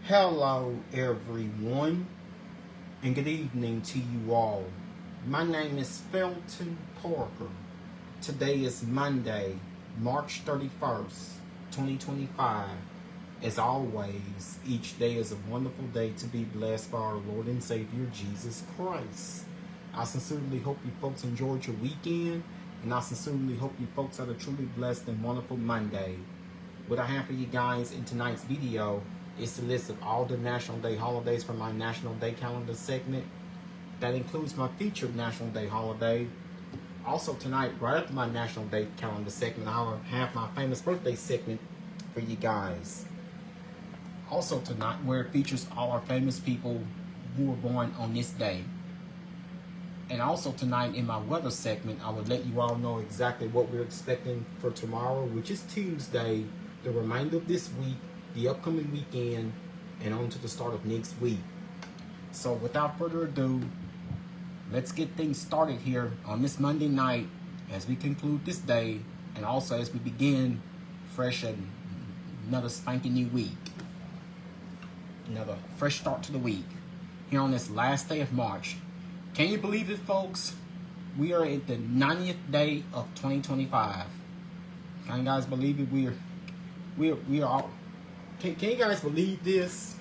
Hello, everyone, and good evening to you all. My name is Felton Parker. Today is Monday, March 31st, 2025. As always, each day is a wonderful day to be blessed by our Lord and Savior, Jesus Christ. I sincerely hope you folks enjoyed your weekend, and I sincerely hope you folks had a truly blessed and wonderful Monday. What I have for you guys in tonight's video is a list of all the National Day holidays from my National Day calendar segment. That includes my featured National Day holiday. Also tonight, right after my National Day calendar segment, I'll have my famous birthday segment for you guys. Also tonight, where it features all our famous people who were born on this day. And also tonight in my weather segment, I will let you all know exactly what we're expecting for tomorrow, which is Tuesday, the remainder of this week, the upcoming weekend, and on to the start of next week. So without further ado, let's get things started here on this Monday night as we conclude this day, and also as we begin fresh and another spanking new week. Another fresh start to the week here on this last day of March. Can you believe it, folks? We are at the 90th day of 2025. Can you guys believe it? We are all, can you guys believe this?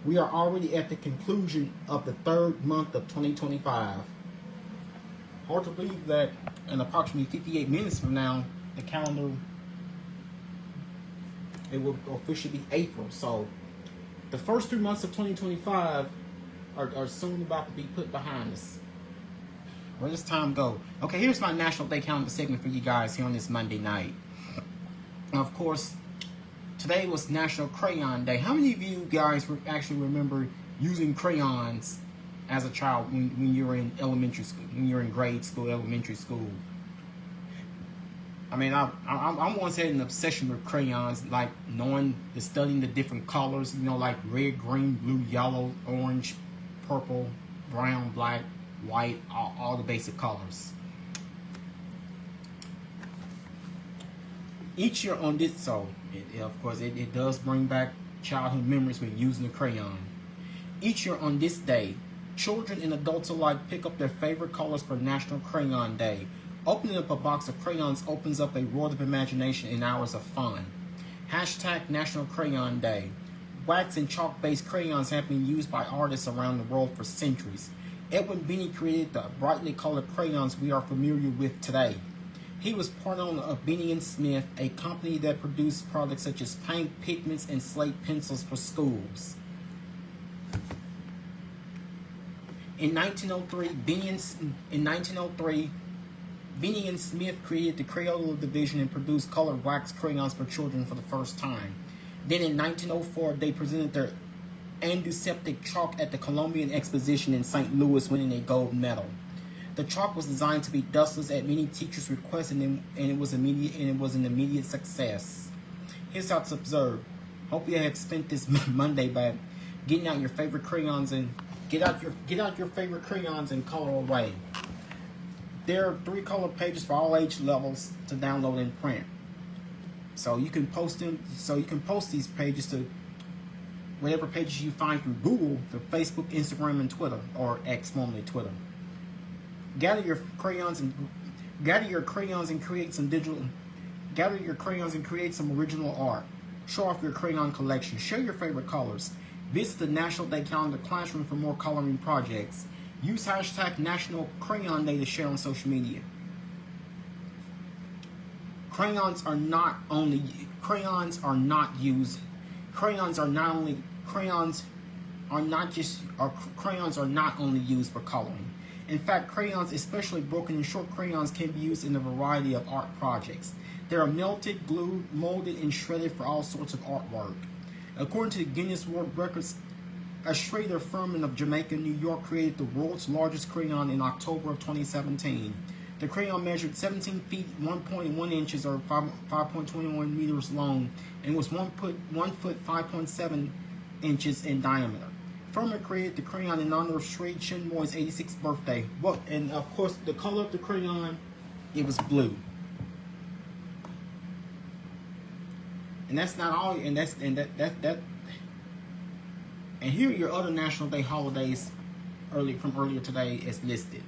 We are already at the conclusion of the third month of 2025. Hard to believe that in approximately 58 minutes from now, the calendar, it will officially be April. So the first 3 months of 2025 are soon about to be put behind us. Where does time go? Okay, here's my National Day calendar segment for you guys here on this Monday night. Now, of course, today was National Crayon Day. How many of you guys actually remember using crayons as a child when you were in elementary school, when you were in grade school, elementary school? I mean, I'm once had an obsession with crayons, like studying the different colors, you know, like red, green, blue, yellow, orange, purple, brown, black, white, all the basic colors. Each year on this, so of course it does bring back childhood memories with using a crayon. Each year on this day, children and adults alike pick up their favorite colors for National Crayon Day. Opening up a box of crayons opens up a world of imagination and hours of fun. Hashtag National Crayon Day. Wax and chalk-based crayons have been used by artists around the world for centuries. Edwin Binney created the brightly colored crayons we are familiar with today. He was part owner of Binney & Smith, a company that produced products such as paint, pigments, and slate pencils for schools. In 1903, Binney & Smith created the Crayola division and produced colored wax crayons for children for the first time. Then in 1904, they presented their antiseptic chalk at the Columbian Exposition in St. Louis, winning a gold medal. The chalk was designed to be dustless at many teachers' requests, and it was an immediate success. Here's how it's observed. Hope you have spent this Monday by getting out your favorite crayons and get out your favorite crayons and color away. There are 3 color pages for all age levels to download and print. So you can post them. So you can post these pages to whatever pages you find through Google, to Facebook, Instagram, and Twitter, or X, formerly Twitter. Gather your crayons and create some original art. Show off your crayon collection. Share your favorite colors. Visit the National Day Calendar Classroom for more coloring projects. Use hashtag National Crayon Day to share on social media. Crayons are not only used for coloring. In fact, crayons, especially broken and short crayons, can be used in a variety of art projects. They are melted, glued, molded, and shredded for all sorts of artwork. According to the Guinness World Records, a Schrader Furman of Jamaica, New York, created the world's largest crayon in October of 2017. The crayon measured 17 feet 1.1 inches or 5.21 meters long and was 1 foot 5.7 inches in diameter. Furman created the crayon in honor of Shrey Chinmoy's 86th birthday. Well, and of course, the color of the crayon, it was blue. And that's not all. And that And here are your other National Day holidays from earlier today as listed.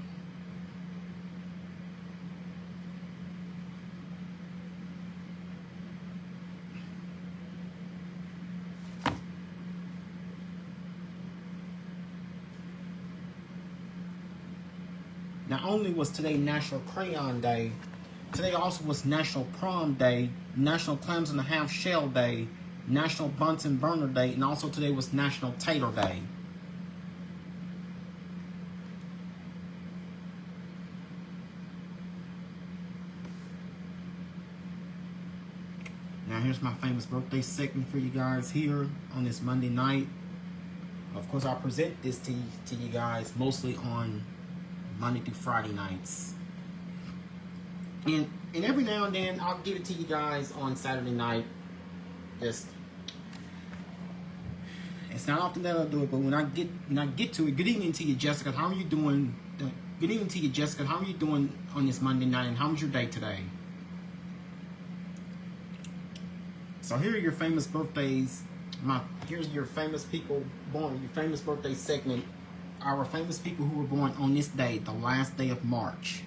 Not only was today National Crayon Day, today also was National Prom Day, National Clams and a Half Shell Day, National Bunsen Burner Day, and also today was National Tater Day. Now here's my famous birthday segment for you guys here on this Monday night. Of course, I present this to you guys mostly on Monday through Friday nights. And every now and then I'll give it to you guys on Saturday night. It's not often that I'll do it, but when I get to it, good evening to you, Jessica. How are you doing? Good evening to you, Jessica. How are you doing on this Monday night, and how was your day today? So here are your famous birthdays. Here's your famous people born, your famous birthday segment. Our famous people who were born on this day, the last day of March.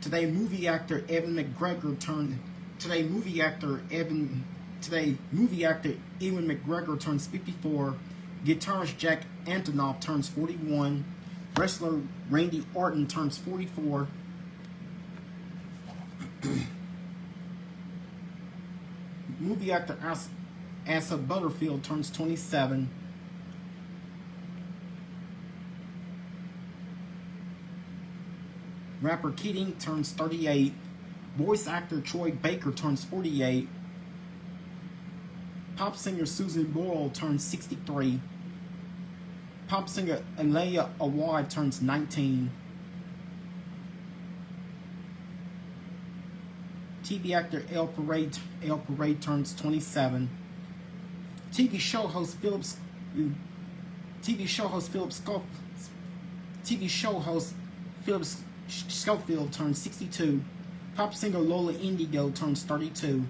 Today, movie actor Ewan McGregor turns 54. Guitarist Jack Antonoff turns 41. Wrestler Randy Orton turns 44. Movie actor Asa Butterfield turns 27. Rapper Keating turns 38. Voice actor Troy Baker turns 48. Pop singer Susan Boyle turns 63. Pop singer Aliyah Awad turns 19. TV actor El Parade turns 27. TV show host Philip Schofield turns 62. Pop singer Lola Indigo turns 32.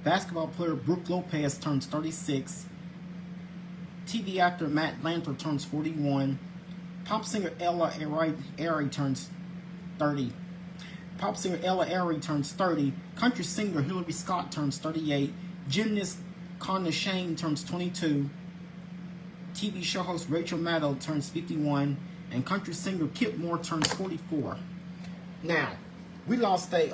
Basketball player Brooke Lopez turns 36. TV actor Matt Lanter turns 41. Pop singer Ella Airy turns 30. Pop singer Ella Airy turns 30. Country singer Hillary Scott turns 38. Gymnast Connor Shane turns 22. TV show host Rachel Maddow turns 51. And country singer Kip Moore turns 44. Now, we lost a,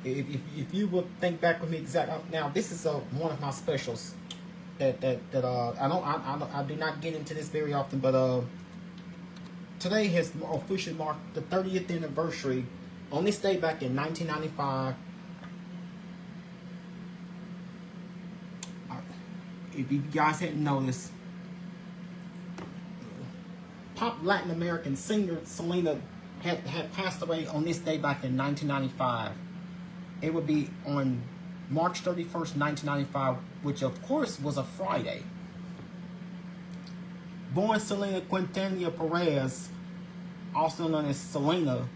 if you would think back with me exactly. Now, this is one of my specials that I do not get into this very often, but today has officially marked the 30th anniversary. On this day back in 1995, if you guys hadn't noticed, pop Latin American singer Selena had passed away on this day back in 1995. It would be on March 31st, 1995, which of course was a Friday. Born Selena Quintanilla Perez, also known as Selena,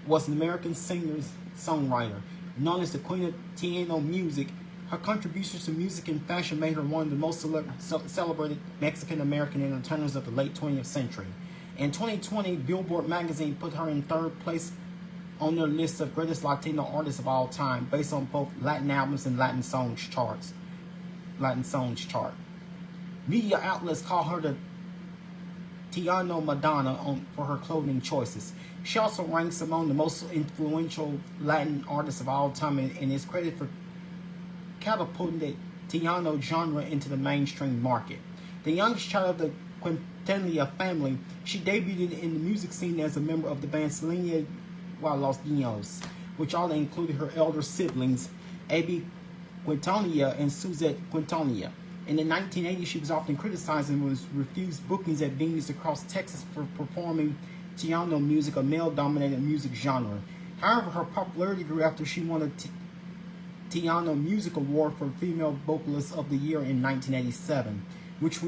was an American singer-songwriter. Known as the Queen of Tiano music, her contributions to music and fashion made her one of the most celebrated Mexican-American entertainers of the late 20th century. In 2020, Billboard magazine put her in third place on their list of greatest Latino artists of all time, based on both Latin albums and Latin songs chart. Media outlets call her the Tiano Madonna for her clothing choices. She also ranks among the most influential Latin artists of all time and is credited for catapulting the Tiano genre into the mainstream market. The youngest child of the Quintanilla family, she debuted in the music scene as a member of the band Selena y los Niños, which all included her elder siblings, Abby Quintanilla and Suzette Quintanilla. In the 1980s, she was often criticized and was refused bookings at venues across Texas for performing Tiano music, a male-dominated music genre. However, her popularity grew after she won a Tiano Music Award for Female Vocalist of the Year in 1987, which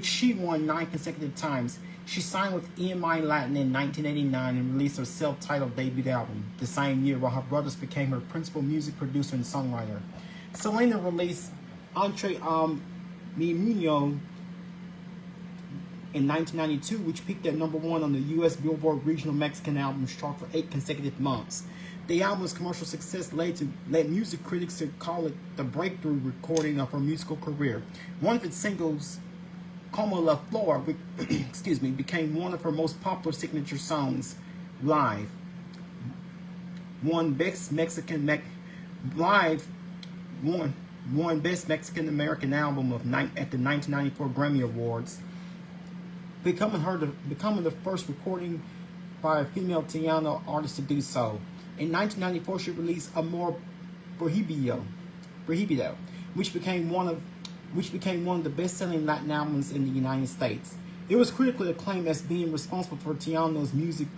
she won 9 consecutive times. She signed with EMI Latin in 1989 and released her self-titled debut album the same year, while her brothers became her principal music producer and songwriter. Selena released Entre Mi Muño in 1992, which peaked at #1 on the U.S. Billboard Regional Mexican Albums chart for 8 consecutive months. The album's commercial success led music critics to call it the breakthrough recording of her musical career. One of its singles, Como La Flor, excuse me, became one of her most popular signature songs live. Won Best Mexican American Album at the 1994 Grammy Awards, becoming the first recording by a female Tiana artist to do so. In 1994, she released Amor Prohibido, which became one of the best-selling Latin albums in the United States. It was critically acclaimed as being responsible for Tiana's music.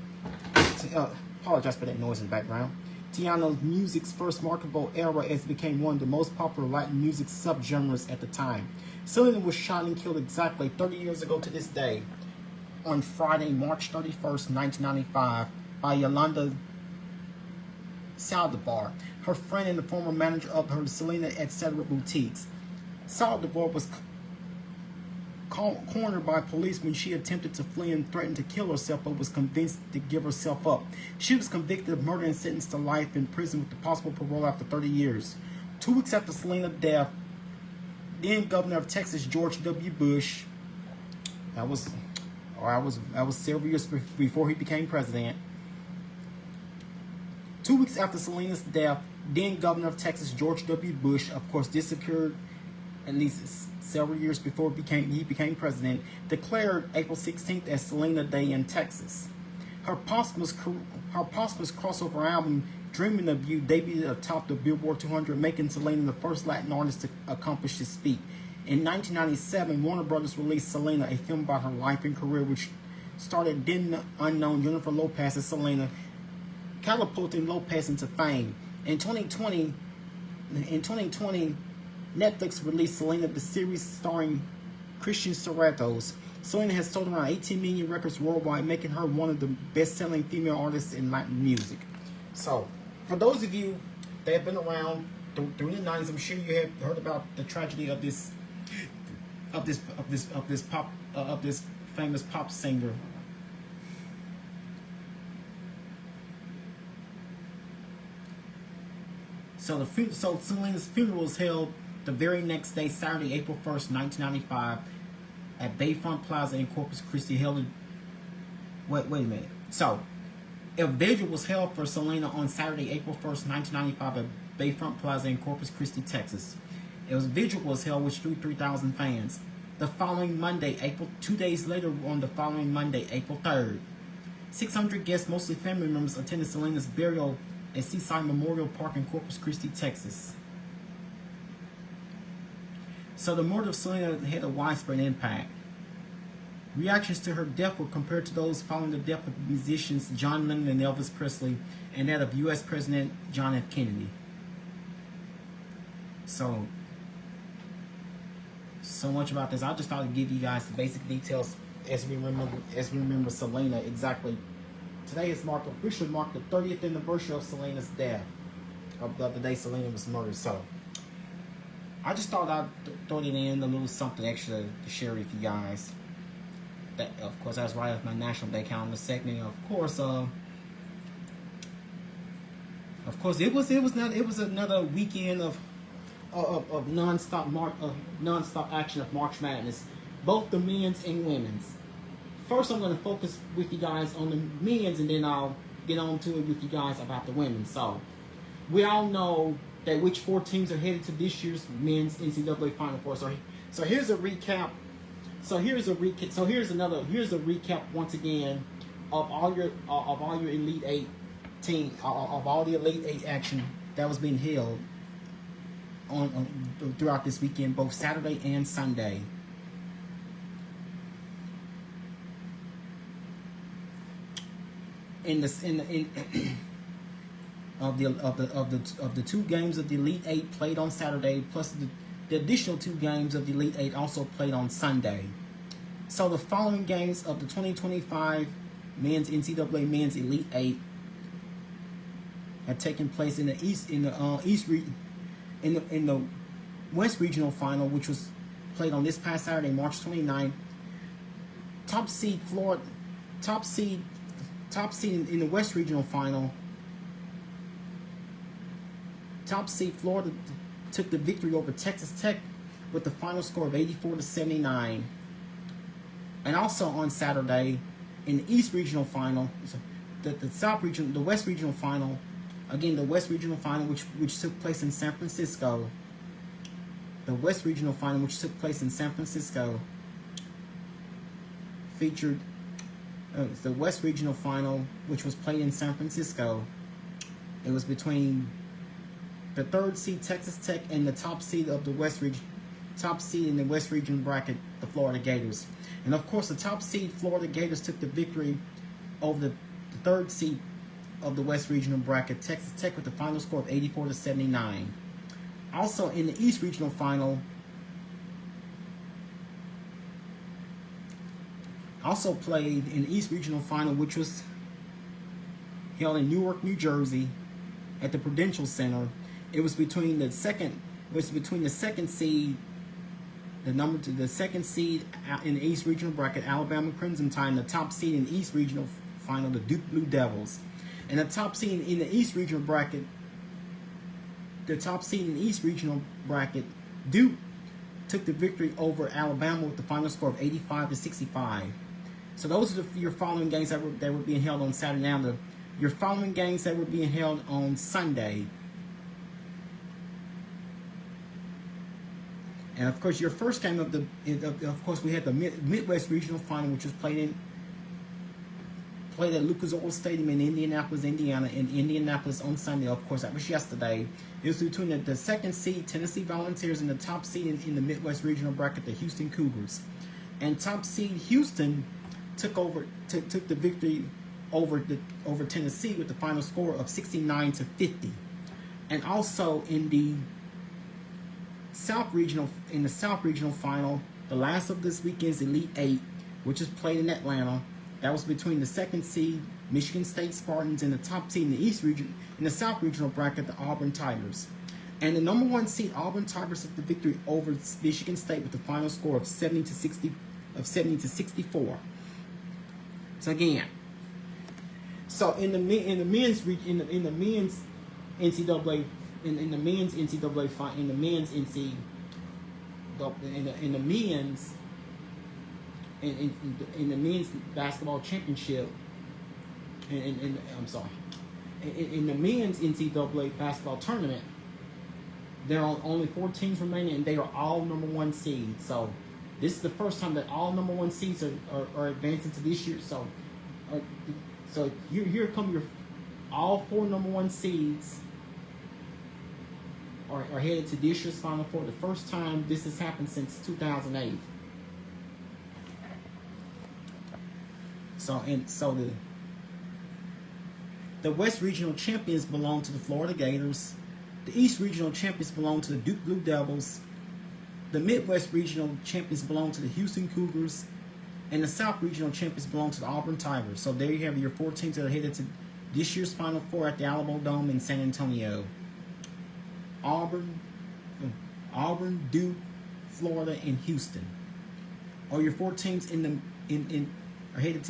Apologize for that noise in the background. Tiana's music's first marketable era, as it became one of the most popular Latin music subgenres at the time. Selena was shot and killed exactly 30 years ago to this day, on Friday, March 31st, 1995, by Yolanda Saldivar, her friend and the former manager of her Selena Etc. boutiques. Saldivar was cornered by police when she attempted to flee and threatened to kill herself, but was convinced to give herself up. She was convicted of murder and sentenced to life in prison with the possible parole after 30 years. 2 weeks after Selena's death, then Governor of Texas George W. Bush, that was several years before he became president. 2 weeks after Selena's death, then Governor of Texas George W. Bush, of course, disappeared at least several years before he became president, declared April 16th as Selena Day in Texas. Her posthumous crossover album, Dreaming of You, debuted atop the Billboard 200, making Selena the first Latin artist to accomplish this feat. In 1997, Warner Brothers released Selena, a film about her life and career, which started then unknown Jennifer Lopez as Selena, catapulting Lopez into fame. In 2020, Netflix released Selena, the series starring Christian Serratos. Selena has sold around 18 million records worldwide, making her one of the best-selling female artists in Latin music. So, for those of you that have been around during the 90s, I'm sure you have heard about the tragedy of this famous pop singer. So Selena's funeral was held the very next day, Saturday, April 1st, 1995, at Bayfront Plaza in Corpus Christi. Wait a minute. So, a vigil was held for Selena on Saturday, April 1st, 1995, at Bayfront Plaza in Corpus Christi, Texas. Vigil was held, which drew 3,000 fans. The following Monday, 2 days later, on the following Monday, April 3rd, 600 guests, mostly family members, attended Selena's burial at Seaside Memorial Park in Corpus Christi, Texas. So the murder of Selena had a widespread impact. Reactions to her death were compared to those following the death of musicians John Lennon and Elvis Presley, and that of U.S. President John F. Kennedy. So much about this. I just thought I'd give you guys the basic details as we remember Selena. Exactly. Today is officially marked the 30th anniversary of Selena's death, of the day Selena was murdered. So I just thought I'd throw it in, a little something extra to share with you guys. That, of course, that's right off my National Day calendar segment. Of course, it was another weekend of non-stop action of March Madness, both the men's and women's. First, I'm going to focus with you guys on the men's, and then I'll get on to it with you guys about the women. So, we all know that which 4 teams are headed to this year's men's NCAA Final Four. So here's a recap. Here's a recap once again of all your Elite 8 team, of all the Elite 8 action that was being held on throughout this weekend, both Saturday and Sunday. Of the 2 games of the Elite 8 played on Saturday, plus the additional 2 games of the Elite 8 also played on Sunday. So the following games of the 2025 men's NCAA men's Elite 8 had taken place in the East in the West Regional Final, which was played on this past Saturday, March 29th, top seed in the West Regional Final, top seed Florida took the victory over Texas Tech with the final score of 84-79. And also on Saturday, in the East Regional Final, the West Regional Final, again the West Regional Final, which took place in San Francisco. The West Regional Final, which took place in San Francisco, featured the West Regional Final, which was played in San Francisco. It was between the 3rd seed Texas Tech and the top seed of the West Region, top seed in the West Region bracket, the Florida Gators. And of course, the top seed Florida Gators took the victory over the 3rd seed of the West Regional bracket, Texas Tech, with the final score of 84-79. Also in the East Regional Final, also played in the East Regional Final, which was held in Newark, New Jersey, at the Prudential Center. It was between the second seed, the second seed in the East Regional bracket, Alabama Crimson Tide, and the top seed in the East Regional Final, the Duke Blue Devils. And the top seed in the East Regional bracket, Duke took the victory over Alabama with the final score of 85-65. So those are your following games that were being held on Saturday. Now your following games that were being held on Sunday. And of course, your first game of course, we had the Midwest Regional Final, which was played at Lucas Oil Stadium in Indianapolis, Indiana, on Sunday. Of course, that was yesterday. It was between the second seed Tennessee Volunteers and the top seed in the Midwest Regional bracket, the Houston Cougars. And top seed Houston took the victory over Tennessee with the final score of 69-50. And also in the South Regional Final, the last of this weekend's Elite Eight, which is played in Atlanta. That was between the second seed Michigan State Spartans and the top seed in the South Regional bracket, the Auburn Tigers. And the number 1 seed Auburn Tigers took the victory over Michigan State with the final score of 70-64. So again, in the men's NCAA in the men's basketball championship, in the men's NCAA basketball tournament, there are only 4 teams remaining, and they are all number 1 seeds. So this is the first time that all number 1 seeds are advancing to this year. So here come all 4 number 1 seeds are headed to this year's Final Four. The first time this has happened since 2008. So the West Regional champions belong to the Florida Gators. The East Regional champions belong to the Duke Blue Devils. The Midwest Regional champions belong to the Houston Cougars. And the South Regional champions belong to the Auburn Tigers. So there you have your 4 teams that are headed to this year's Final Four at the Alamo Dome in San Antonio. Auburn, Duke, Florida, and Houston are your 4 teams that are headed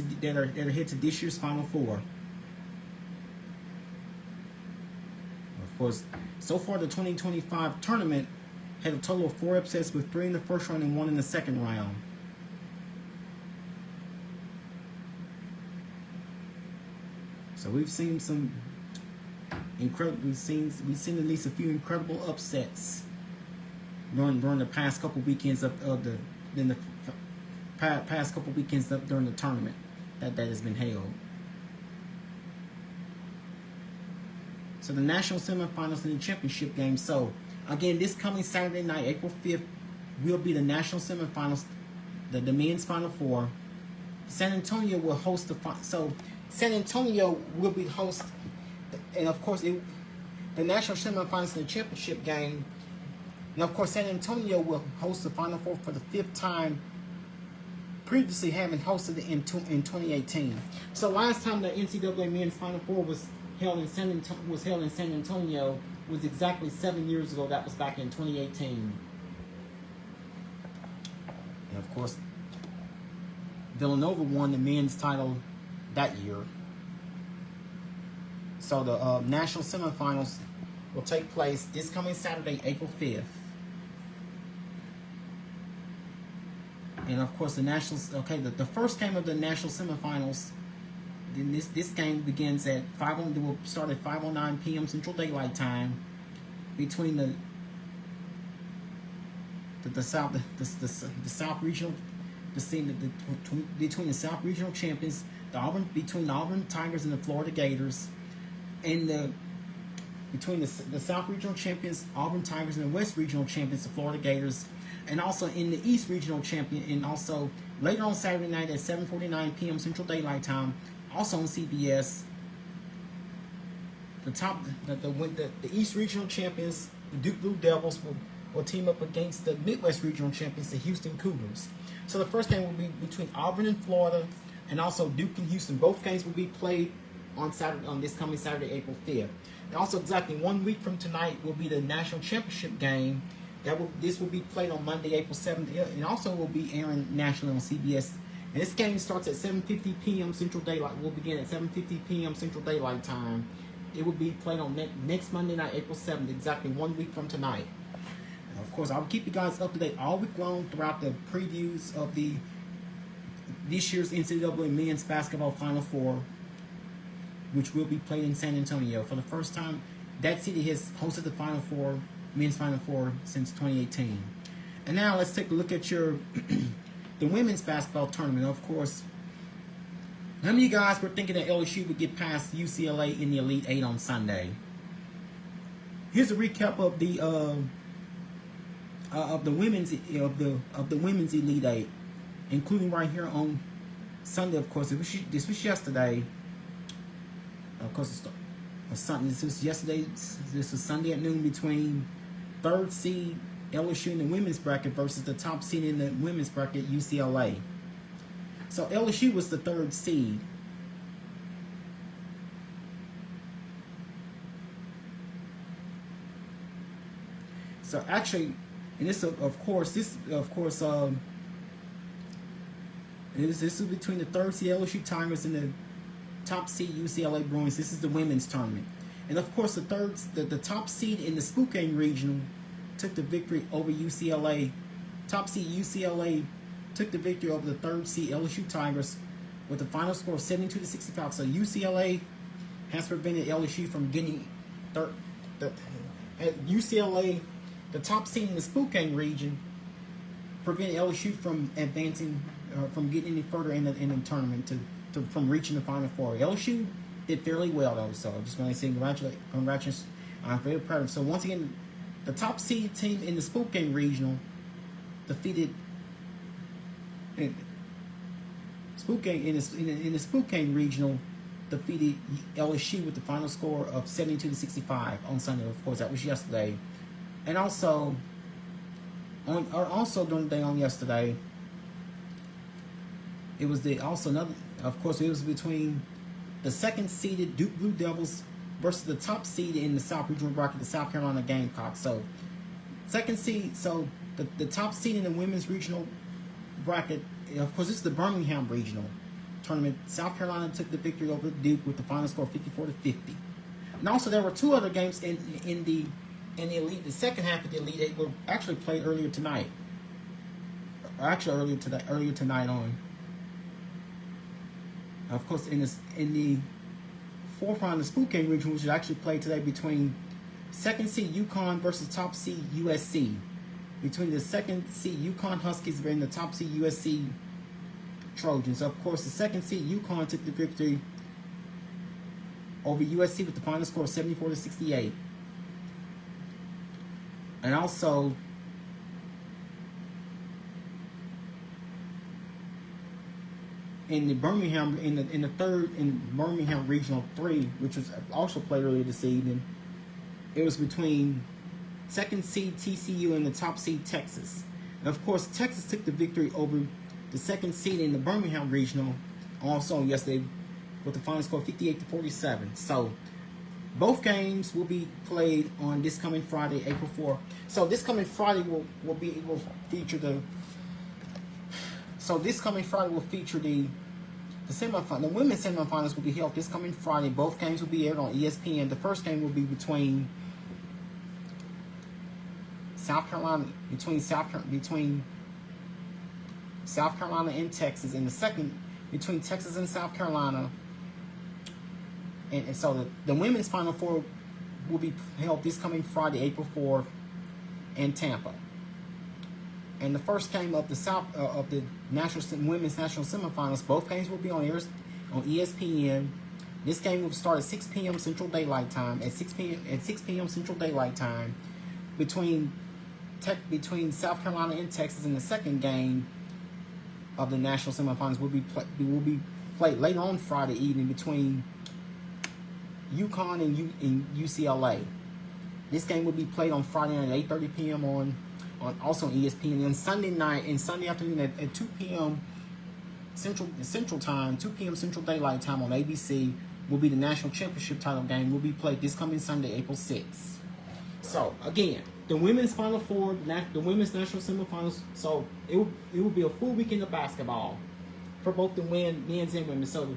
to this year's Final Four. Of course, so far the 2025 tournament had a total of 4 upsets, with 3 in the first round and 1 in the second round. So we've seen some incredible. We've seen at least a few incredible upsets during the past couple weekends during the tournament that has been held. So the national semifinals and the championship game. So again, this coming Saturday night, April 5th, will be the national semifinals, the men's Final Four. San Antonio will host San Antonio will be host, and of course the national semifinals and the championship game. And of course, San Antonio will host the Final Four for the 5th time, previously having hosted it in 2018. So last time the NCAA men's Final Four was held in San Antonio was exactly 7 years ago. That was back in 2018. And of course, Villanova won the men's title that year. So the national semifinals will take place this coming Saturday, April 5th. And of course, the nationals. Okay, the first game of the national semifinals. Then this game begins at 5. It will start at 5:09 p.m. Central Daylight Time between the South Regional between the South Regional champions, between the Auburn Tigers and the Florida Gators, and between the South Regional champions, Auburn Tigers, and the West Regional champions, the Florida Gators, and also in the East Regional champion, and also later on Saturday night at 7:49 p.m. Central Daylight Time, also on CBS. The East Regional champions, the Duke Blue Devils, will team up against the Midwest Regional champions, the Houston Cougars. So the first game will be between Auburn and Florida, and also Duke and Houston. Both games will be played on this coming Saturday, April 5th. And also exactly 1 week from tonight will be the national championship game. This will be played on Monday, April 7th, and also will be airing nationally on CBS. And this game starts at 7:50 p.m. Central Daylight. Will begin at 7:50 p.m. Central Daylight Time. It will be played on next Monday night, April 7th, exactly 1 week from tonight. And of course, I will keep you guys up to date all week long throughout the previews of this year's NCAA Men's Basketball Final Four, which will be played in San Antonio. For the first time, that city has hosted the Final Four, Men's Final Four, since 2018. And now let's take a look at the women's basketball tournament. Of course, how many of you guys were thinking that LSU would get past UCLA in the Elite Eight on Sunday? Here's a recap of the women's Elite Eight, including right here on Sunday. Of course, this was yesterday. Of course, this was yesterday. This was Sunday at noon between third seed LSU in the women's bracket versus the top seed in the women's bracket, UCLA. So LSU was the third seed. So actually, and this is between the third seed LSU Tigers and the top seed UCLA Bruins. This is the women's tournament. And of course, the top seed in the Spokane Regional took the victory over UCLA. Top seed UCLA took the victory over the third seed LSU Tigers with a final score of 72-65. So UCLA has prevented LSU from getting UCLA, the top seed in the Spokane region, prevented LSU from advancing, from getting any further in the tournament from reaching the Final Four. LSU did fairly well though, so I just want to say congratulations. I'm very proud of them. So once again, the top seed team in the Spokane Regional defeated in the Spokane Regional defeated LSU with the final score of 72-65 on Sunday. Of course, that was yesterday, and also during the day on yesterday, it was it was between the second seeded Duke Blue Devils versus the top seed in the South Regional bracket, the South Carolina Gamecocks. So second seed, so the top seed in the women's regional bracket, of course, this is the Birmingham Regional tournament. South Carolina took the victory over Duke with the final score of 54-50. And also, there were two other games in the Elite. The second half of the Elite Eight were actually played earlier tonight. Or actually earlier tonight on. Of course, in the fourth round of the Spokane Regional, which is actually played today between second seed UConn versus top seed USC. Between the second seed UConn Huskies and the top seed USC Trojans. Of course, the second seed UConn took the victory over USC with the final score of 74-68. And also, in the Birmingham Birmingham Regional 3, which was also played earlier this evening, it was between second seed TCU and the top seed Texas. And of course, Texas took the victory over the second seed in the Birmingham Regional also yesterday with the final score 58-47. So Both games will be played on this coming Friday, April 4th. So this coming Friday will feature the. So this coming Friday will feature the semifinal. The women's semifinals will be held this coming Friday. Both games will be aired on ESPN. The first game will be between South Carolina and Texas, and the second between Texas and South Carolina. And so the women's Final Four will be held this coming Friday, April 4th, in Tampa. And the first game of the women's national semifinals, both games will be on ESPN. This game will start at 6 p.m. Central Daylight Time. At 6 p.m. Central Daylight Time, between South Carolina and Texas. And the second game of the national semifinals will be played later on Friday evening between UConn and UCLA. This game will be played on Friday night at 8:30 p.m. on also on ESPN. And Sunday afternoon at 2 p.m. Central Time, 2 p.m. Central Daylight Time on ABC will be the national championship title game. Will be played this coming Sunday, April 6th. So again, the women's Final Four, the women's national semifinals. So it will be a full weekend of basketball for both the men's and women. So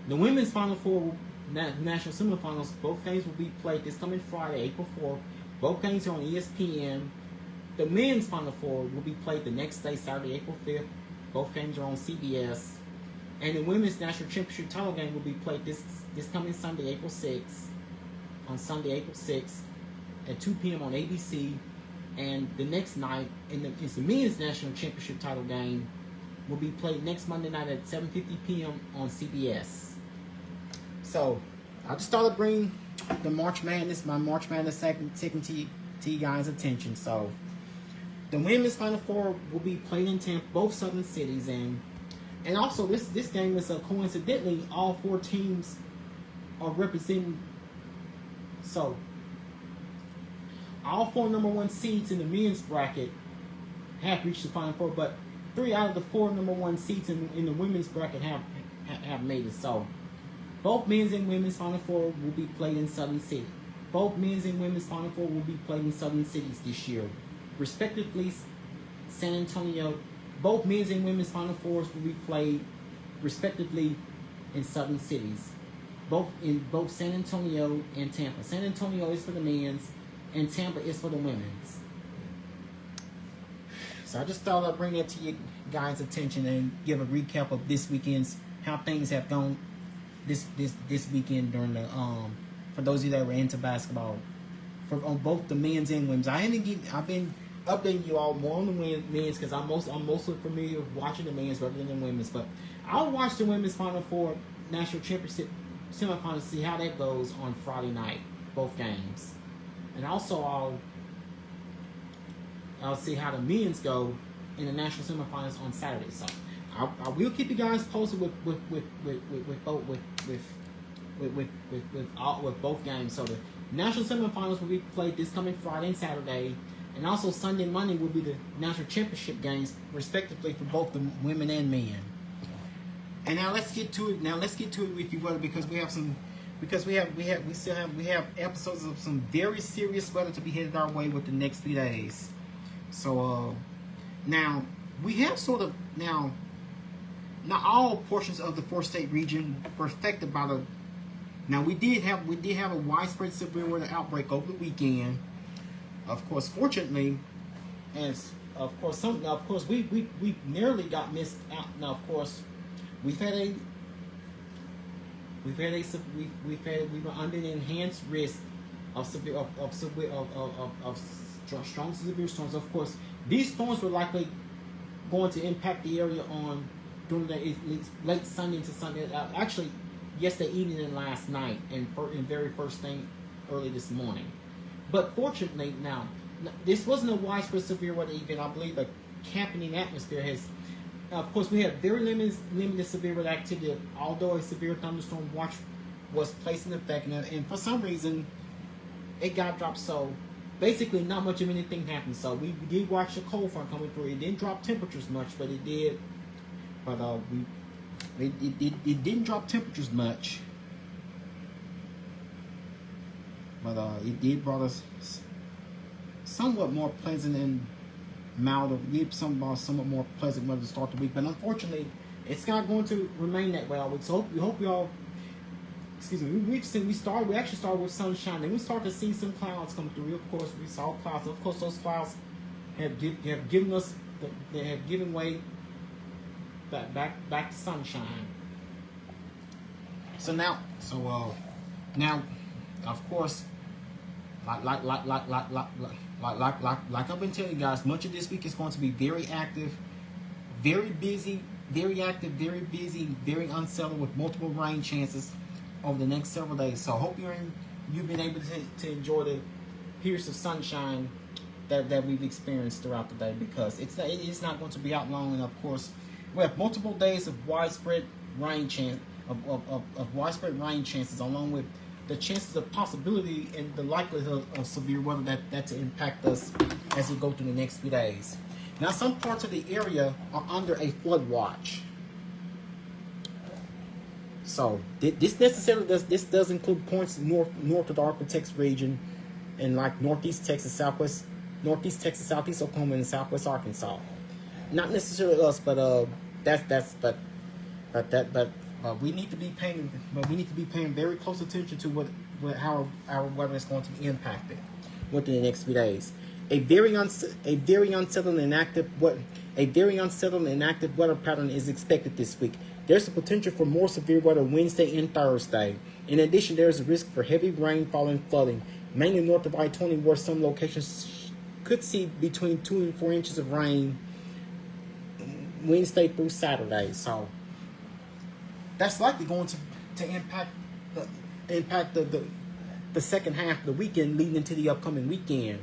the women's Final Four national semifinals, both games will be played this coming Friday, April 4th. Both games are on ESPN. The men's Final Four will be played the next day, Saturday, April 5th. Both games are on CBS. And the women's national championship title game will be played this coming Sunday, April 6th. On Sunday, April 6th at 2 p.m. on ABC. And the next night, it's the men's national championship title game will be played next Monday night at 7:50 p.m. on CBS. So, I just thought I'd bring my March Madness segment to you guys' attention. So, the women's Final Four will be played in Tampa, both southern cities, and also this game is coincidentally all four teams are representing. So, all four number one seeds in the men's bracket have reached the Final Four, but 3 out of the 4 number one seeds in the women's bracket have made it. So, both men's and women's Final Four will be played in southern cities. Both men's and women's Final Four will be played in southern cities this year, respectively. San Antonio. Both men's and women's Final Fours will be played, respectively, in southern cities. Both San Antonio and Tampa. San Antonio is for the men's, and Tampa is for the women's. So I just thought I'd bring that to you guys' attention and give a recap of this weekend's, how things have gone this weekend during the for those of you that were into basketball, on both the men's and women's. I've been updating you all more on the men's because I'm mostly familiar with watching the men's rather than the women's. But I'll watch the women's Final Four national championship semifinals, see how that goes on Friday night, both games, and also I'll see how the men's go in the national semifinals on Saturday. So I will keep you guys posted with both games. So the national semifinals will be played this coming Friday and Saturday, and also Sunday and Monday will be the national championship games, respectively, for both the women and men. And now let's get to it. If you will, because we have episodes of some very serious weather to be headed our way with the next few days. So now we have not all portions of the 4-state region were affected by the. Now we did have a widespread severe weather outbreak over the weekend. Of course, fortunately, as of course we nearly got missed out. Now of course we were under the enhanced risk of strong severe storms. Of course, these storms were likely going to impact the area during the late Sunday into Sunday. Actually, yesterday evening and last night, and very first thing early this morning. But fortunately, now this wasn't a widespread severe weather event. I believe the dampening atmosphere has. Of course, we had very limited severe weather activity, although a severe thunderstorm watch was placed in effect, and for some reason, it got dropped. So basically, not much of anything happened. So we did watch the cold front coming through. It didn't drop temperatures much, but it did. But it didn't drop temperatures much. but it did brought us somewhat more pleasant and milder. Somewhat more pleasant weather to start the week, but unfortunately, it's not going to remain that way all week. So we hope y'all. Excuse me. We actually started with sunshine, and we started to see some clouds come through. Of course, we saw clouds. Of course, those clouds have given us. They have given way back to sunshine. So now, of course, like I've been telling you guys, much of this week is going to be very active, very busy, very active, very busy, very unsettled with multiple rain chances over the next several days. So I hope you've been able to enjoy the pierce of sunshine that we've experienced throughout the day, because it's not going to be out long. And of course, we have multiple days of widespread rain chances, along with the chances of possibility and the likelihood of severe weather that to impact us as we go through the next few days. Now, some parts of the area are under a flood watch. So this does include points north of the Ark-La-Tex region, and like Northeast Texas, Southeast Oklahoma, and Southwest Arkansas. Not necessarily us, but we need to be paying very close attention to how our weather is going to be impacted within the next few days. A very unsettled and active weather pattern is expected this week. There's a potential for more severe weather Wednesday and Thursday. In addition, there's a risk for heavy rainfall and flooding, mainly north of I-20, where some locations could see between 2 and 4 inches of rain Wednesday through Saturday. So that's likely going to impact the second half of the weekend leading into the upcoming weekend.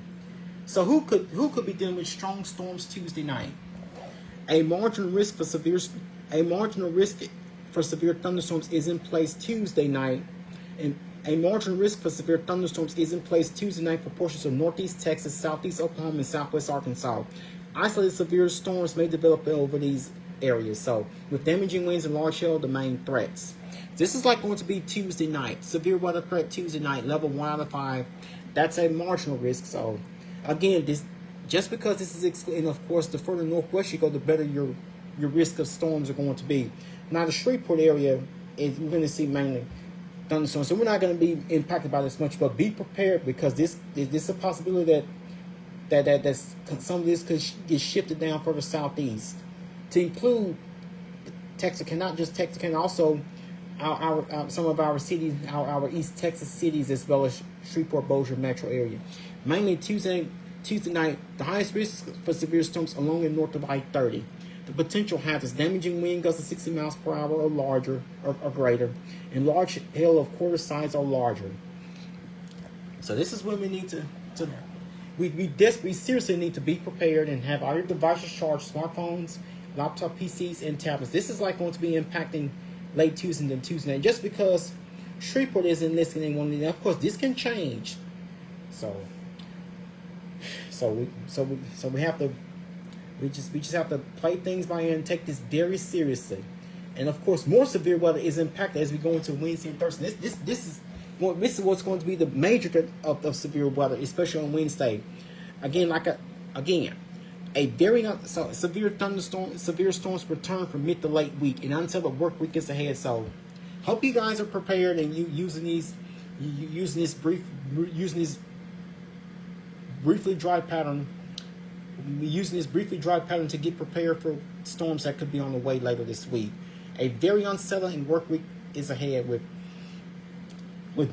So who could be dealing with strong storms Tuesday night? A marginal risk for severe thunderstorms is in place Tuesday night, and a marginal risk for severe thunderstorms is in place Tuesday night for portions of Northeast Texas, Southeast Oklahoma, and Southwest Arkansas. Isolated severe storms may develop over these areas, so with damaging winds and large hail the main threats. This is going to be Tuesday night. Severe weather threat Tuesday night, level 1 out of 5. That's a marginal risk. So again, just because this is and of course the further northwest you go, the better your risk of storms are going to be. Now the Shreveport area is we're going to see mainly thunderstorms, so we're not going to be impacted by this much. But be prepared, because this is a possibility that some of this could get shifted down further southeast to include Texarkana, not just Texarkana, also our some of our cities, our East Texas cities, as well as Shreveport, Bossier metro area. Mainly Tuesday night, the highest risk for severe storms along and north of I-30. The potential hazards: damaging wind gusts of 60 miles per hour or larger or greater, and large hail of quarter size or larger. So this is when we need we seriously need to be prepared and have all your devices charged: smartphones, laptop, PCs, and tablets. This is going to be impacting late Tuesday and Tuesday night, just because Shreveport isn't listed in one of these. Of course, this can change. So we have to. We just have to play things by ear and take this very seriously. And of course, more severe weather is impacted as we go into Wednesday and Thursday. This is what's going to be the major threat of severe weather, especially on Wednesday. Severe storms return from mid to late week and until the work week is ahead. So, hope you guys are prepared and using this briefly dry pattern to get prepared for storms that could be on the way later this week. A very unsettling work week is ahead with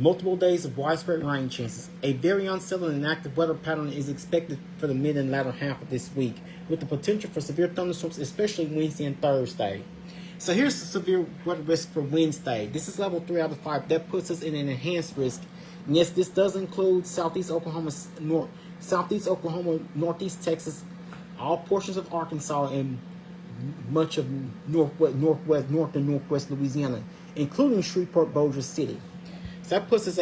multiple days of widespread rain chances. A very unsettling and active weather pattern is expected for the mid and latter half of this week, with the potential for severe thunderstorms, especially Wednesday and Thursday. So here's the severe weather risk for Wednesday. This is level 3 out of 5. That puts us in an enhanced risk. And yes, this does include Southeast Oklahoma, Northeast Texas, all portions of Arkansas, and much of north and northwest Louisiana, including Shreveport, Bossier City. So that puts us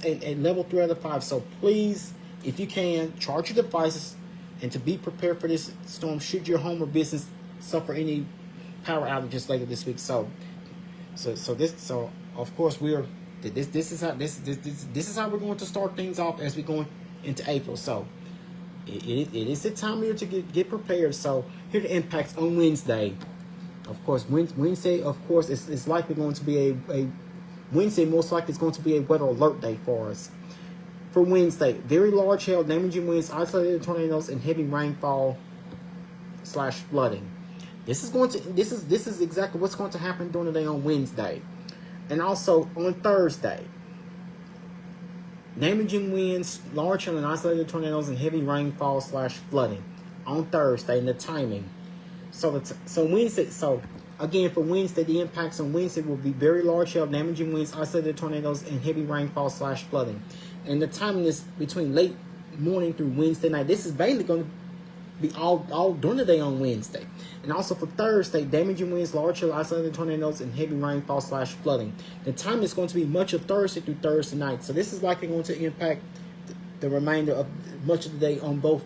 at level 3 out of 5. So please, if you can, charge your devices and to be prepared for this storm should your home or business suffer any power outages later this week. So of course we're This is how we're going to start things off as we go into April. So it is the time here to get prepared. So here are the impacts on Wednesday. Of course, Wednesday, of course, it's likely going to be a Wednesday. Most likely, it's going to be a weather alert day for us. For Wednesday, very large hail, damaging winds, isolated tornadoes, and heavy rainfall / flooding. This is exactly what's going to happen during the day on Wednesday, and also on Thursday. Damaging winds, large hail, and isolated tornadoes, and heavy rainfall / flooding on Thursday. And the timing. So Wednesday. So again, for Wednesday, the impacts on Wednesday will be very large hail, damaging winds, isolated tornadoes, and heavy rainfall / flooding. And the timing is between late morning through Wednesday night. This is basically going to be all during the day on Wednesday. And also for Thursday, damaging winds, large hail, isolated tornadoes, and heavy rainfall / flooding. The time is going to be much of Thursday through Thursday night. So this is likely going to impact the remainder of much of the day on both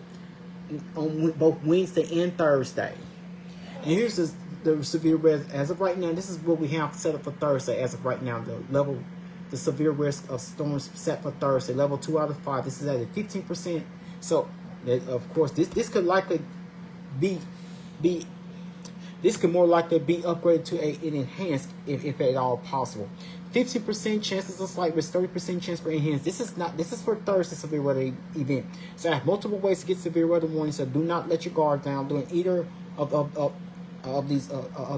Wednesday and Thursday. And here's the severe risk as of right now. This is what we have set up for Thursday as of right now. The severe risk of storms set for Thursday, level 2 out of 5. This is at a 15%. So, of course, this could likely be this could more likely be upgraded to an enhanced if at all possible. 50% chances of slight risk, 30% chance for enhanced. This is for Thursday severe weather event. So I have multiple ways to get severe weather warnings. So do not let your guard down during either of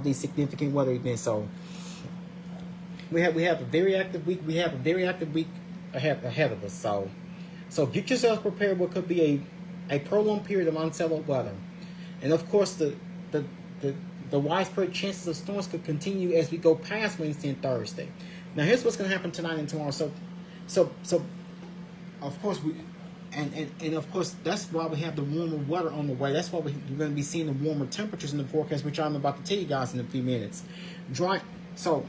these significant weather events. So we have a very active week. We have a very active week ahead of us. So get yourself prepared. What could be a prolonged period of unsettled weather, and of course the widespread chances of storms could continue as we go past Wednesday and Thursday. Now here's what's going to happen tonight and tomorrow. So of course and of course that's why we have the warmer weather on the way. That's why we're going to be seeing the warmer temperatures in the forecast, which I'm about to tell you guys in a few minutes. So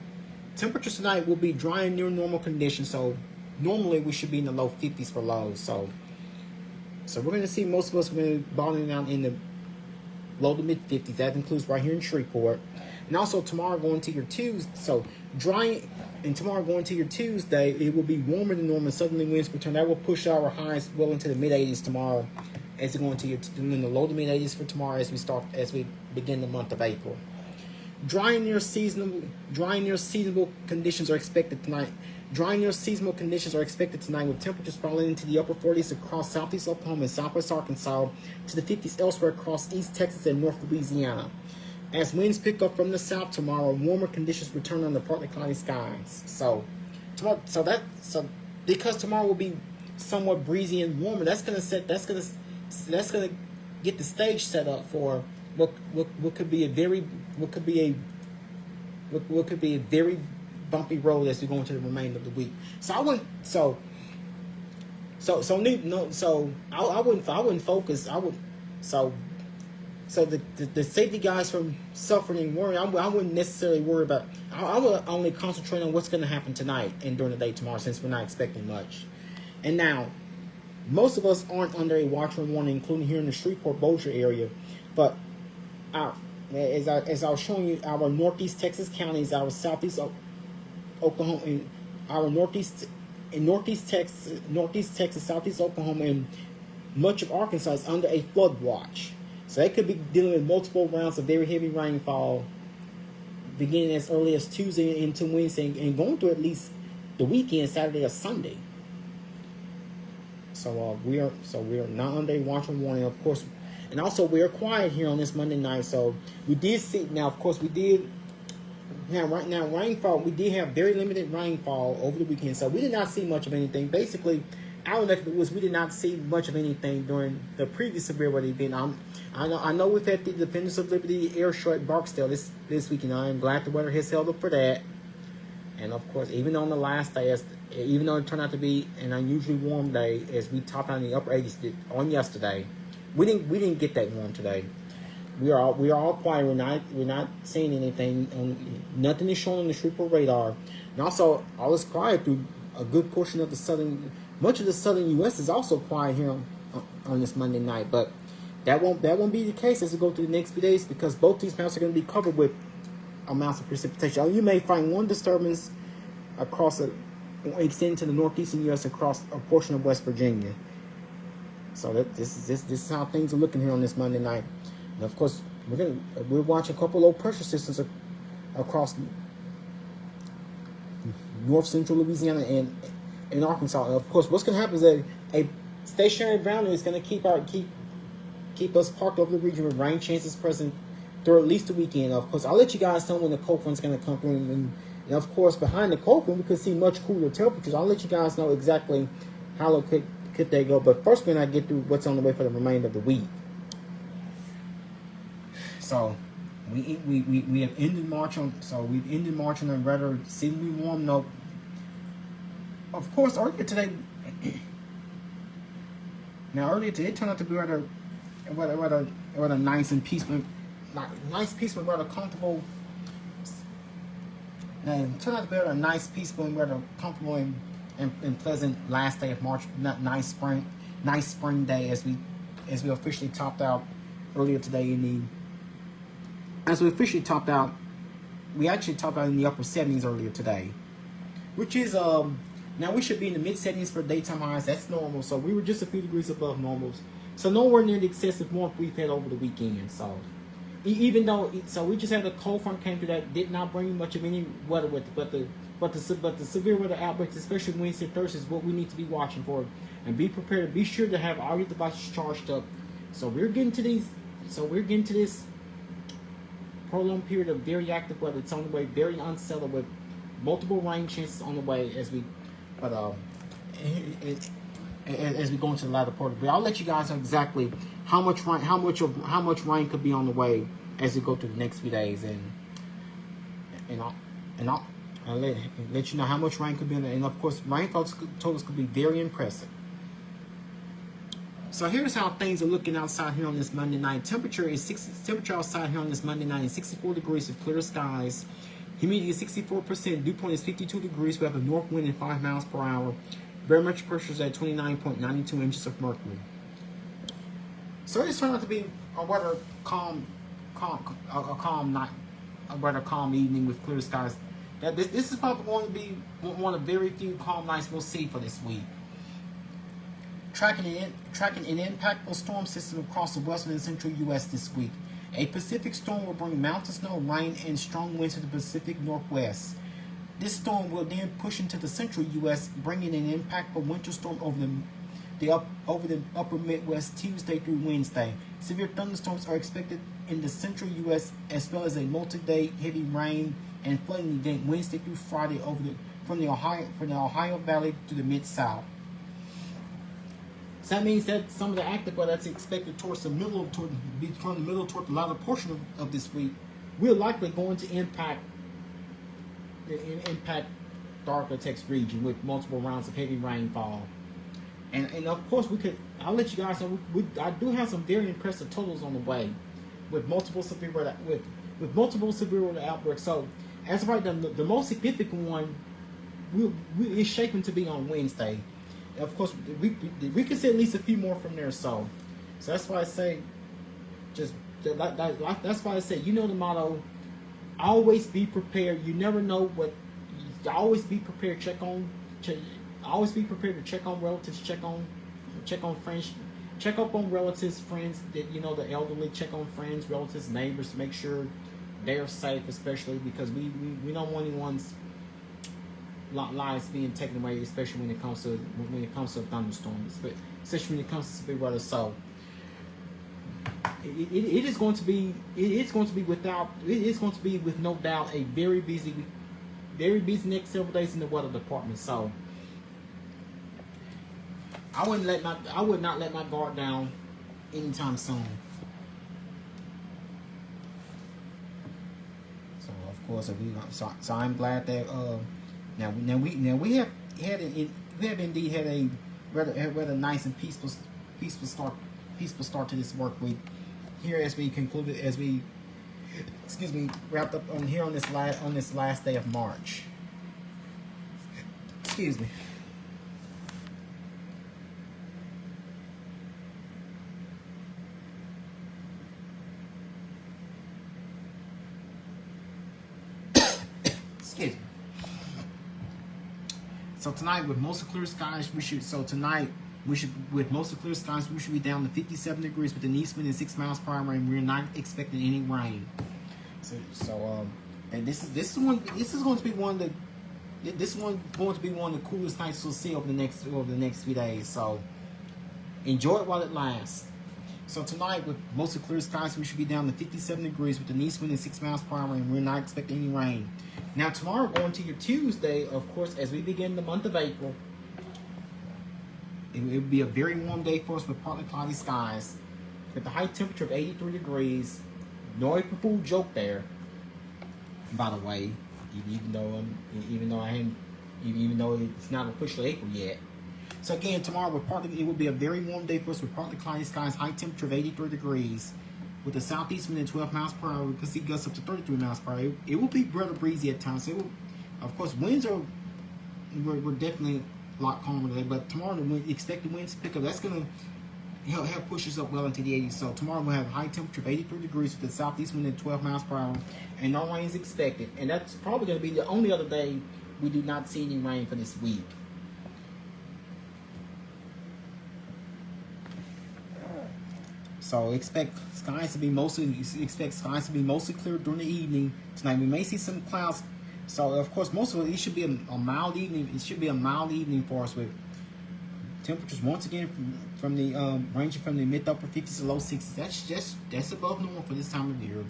temperatures tonight will be dry and near normal conditions. So normally we should be in the low 50s for lows. So we're going to see most of us are going to be bottoming out in the low to mid 50s. That includes right here in Shreveport. And also tomorrow going to your Tuesday. So dry, and tomorrow going to your Tuesday, it will be warmer than normal. Southerly winds return. That will push our highs well into the mid 80s tomorrow. As we go into in the low to mid 80s for tomorrow as we begin the month of April. Dry and near seasonable conditions are expected tonight. Dry and near seasonal conditions are expected tonight, with temperatures falling into the upper 40s across southeast Oklahoma and southwest Arkansas, to the 50s elsewhere across East Texas and North Louisiana. As winds pick up from the south tomorrow, warmer conditions return on the partly cloudy skies. So because tomorrow will be somewhat breezy and warmer, that's gonna get the stage set up for what could be a very bumpy road as we go into the remainder of the week. I wouldn't focus. The safety guys from suffering and worrying, I wouldn't necessarily worry about. I would only concentrate on what's going to happen tonight and during the day tomorrow, since we're not expecting much. And now, most of us aren't under a watch and warning, including here in the Shreveport-Bossier area, but as I was showing you, our northeast Texas counties, our southeast Oklahoma, and our northeast Texas, southeast Oklahoma, and much of Arkansas is under a flood watch. So they could be dealing with multiple rounds of very heavy rainfall, beginning as early as Tuesday into Wednesday, and going through at least the weekend, Saturday or Sunday. So we are not under a watch and warning, of course. And also, we are quiet here on this Monday night. So we did see, now of course we did, right now rainfall, we did have very limited rainfall over the weekend. So we did not see much of anything. Basically, our neck of the woods, we did not see much of anything during the previous severe weather event. I know we've had the Defenders of Liberty air show at Barksdale this weekend. I am glad the weather has held up for that. And of course, even on the last day, even though it turned out to be an unusually warm day, as we topped out in the upper 80s on yesterday, we didn't get that warm today. We are all quiet. We're not seeing anything. Nothing is shown on the Shreveport radar. And also, all is quiet through a good portion of much of the southern U.S. is also quiet here on this Monday night. But that won't be the case as we go through the next few days, because both these mountains are going to be covered with amounts of precipitation. You may find one disturbance across extending to the northeastern U.S. across a portion of West Virginia. So this is how things are looking here on this Monday night. And of course, we're watching a couple low pressure systems across north central Louisiana and Arkansas. And of course, what's going to happen is that a stationary boundary is going to keep us parked over the region with rain chances present through at least the weekend. Of course, I'll let you guys know when the cold front's going to come through. And of course, behind the cold front, we could see much cooler temperatures. I'll let you guys know exactly how low could they go. But first, we're going to get through what's on the way for the remainder of the week. So we have ended March on a rather seasonally warm note. Of course, earlier today it turned out to be rather nice and peaceful, rather comfortable. And it turned out to be a nice, peaceful, and rather comfortable and pleasant last day of March. Nice spring day as we officially topped out earlier today in the. As we officially topped out, we actually topped out in the upper 70s earlier today, which is now we should be in the mid 70s for daytime highs. That's normal. So we were just a few degrees above normals. So nowhere near the excessive warmth we've had over the weekend. So even though we just had a cold front came through that did not bring much of any weather with it, but the severe weather outbreaks, especially Wednesday and Thursday, is what we need to be watching for, and be prepared. Be sure to have all your devices charged up. So we're getting to this prolonged period of very active weather. It's on the way, very unsettled with multiple rain chances on the way as we go into the latter part of it. I'll let you guys know exactly how much rain could be on the way as we go through the next few days, and I'll let you know how much rain could be on there. And of course, rain totals could be very impressive. So here's how things are looking outside here on this Monday night. Temperature outside here on this Monday night is 64 degrees with clear skies. Humidity is 64%. Dew point is 52 degrees. We have a north wind at 5 miles per hour. Barometric pressure is at 29.92 inches of mercury. So it's turned out to be a rather calm night, a rather calm evening with clear skies. This is probably going to be one of very few calm nights we'll see for this week. Tracking an impactful storm system across the western and central U.S. this week. A Pacific storm will bring mountain snow, rain, and strong winds to the Pacific Northwest. This storm will then push into the central U.S., bringing an impactful winter storm over the upper Midwest Tuesday through Wednesday. Severe thunderstorms are expected in the central U.S. as well as a multi-day heavy rain and flooding event Wednesday through Friday from the Ohio Valley to the Mid-South. So that means that some of the active weather that's expected toward the middle toward the latter portion of this week, we're likely going to impact the Ark-La-Tex region with multiple rounds of heavy rainfall. And of course I'll let you guys know I do have some very impressive totals on the way with multiple severe weather outbreaks. So as of right now, the most significant one is shaping to be on Wednesday. Of course, we can see at least a few more from there. So that's why I say, that's why I say, you know the motto, always be prepared. You never know what. Always be prepared. Always be prepared to check on relatives. Check on friends. Check up on relatives, friends that the elderly. Check on friends, relatives, neighbors. Make sure they're safe, especially because we don't want anyone's lives being taken away, especially when it comes to thunderstorms, but especially when it comes to severe weather. So it is going to be with no doubt a very busy next several days in the weather department. So I would not let my guard down anytime soon. So of course, so I'm glad that Now we have indeed had a rather nice and peaceful start to this work week. Here as we wrapped up on this last day of March. Excuse me. So tonight, with mostly clear skies, with mostly clear skies, we should be down to 57 degrees with an east wind and 6 miles per hour, and we're not expecting any rain. And this is going to be one of the coolest nights we'll see over the next few days. So enjoy it while it lasts. So tonight, with mostly clear skies, we should be down to 57 degrees with an east wind and 6 miles per hour, and we're not expecting any rain. Now tomorrow, going to your Tuesday, of course, as we begin the month of April, it will be a very warm day for us with partly cloudy skies, with the high temperature of 83 degrees. No April Fool joke there, by the way, even though it's not officially April yet. So again, tomorrow it will be a very warm day for us with partly cloudy skies, high temperature of 83 degrees, with a southeast wind at 12 miles per hour. We can see gusts up to 33 miles per hour. It will be rather breezy at times. So of course, winds we're definitely a lot calmer today, but tomorrow expect the winds to pick up. That's going to help push us up well into the 80s. So tomorrow we'll have a high temperature of 83 degrees with the southeast wind at 12 miles per hour, and no rain is expected. And that's probably going to be the only other day we do not see any rain for this week. So expect skies to be mostly clear during the evening tonight. We may see some clouds. So of course, most of it should be a mild evening. It should be a mild evening for us with temperatures once again from the ranging from the mid to upper 50s to low 60s. That's above normal for this time of year.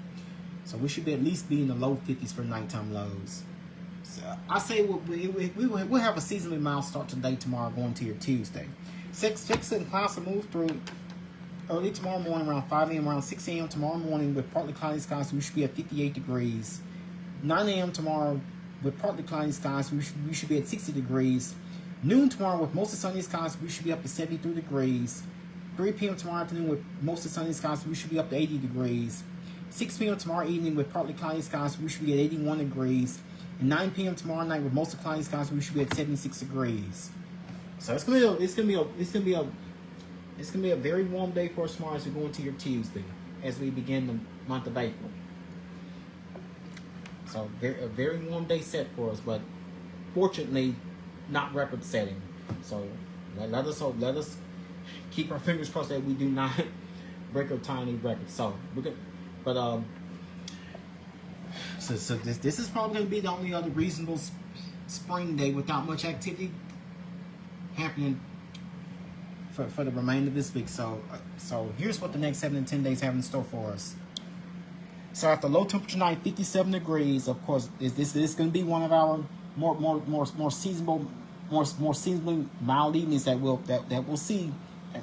So we should be at least be in the low 50s for nighttime lows. So I say we'll have a seasonally mild start today, tomorrow, going to your Tuesday. Expect some clouds to move through early tomorrow morning around 5 a.m. Around 6 a.m. tomorrow morning with partly cloudy skies, we should be at 58 degrees. 9 a.m. tomorrow with partly cloudy skies, we should be at 60 degrees. Noon tomorrow with mostly sunny skies, we should be up to 73 degrees. 3 p.m. tomorrow afternoon with mostly sunny skies, we should be up to 80 degrees. 6 p.m. tomorrow evening with partly cloudy skies, we should be at 81 degrees. And 9 p.m. tomorrow night with mostly cloudy skies, we should be at 76 degrees. So it's gonna be a very warm day for us tomorrow as we go into your Tuesday, as we begin the month of April. So a very warm day set for us, but fortunately not record setting. So let us keep our fingers crossed that we do not break our tiny record. So we're good, but so this is probably going to be the only other reasonable spring day without much activity happening for the remainder of this week. So here's what the next 7 to 10 days have in store for us. So after low temperature night, 57 degrees. Of course, this is going to be one of our more seasonally mild evenings that we'll see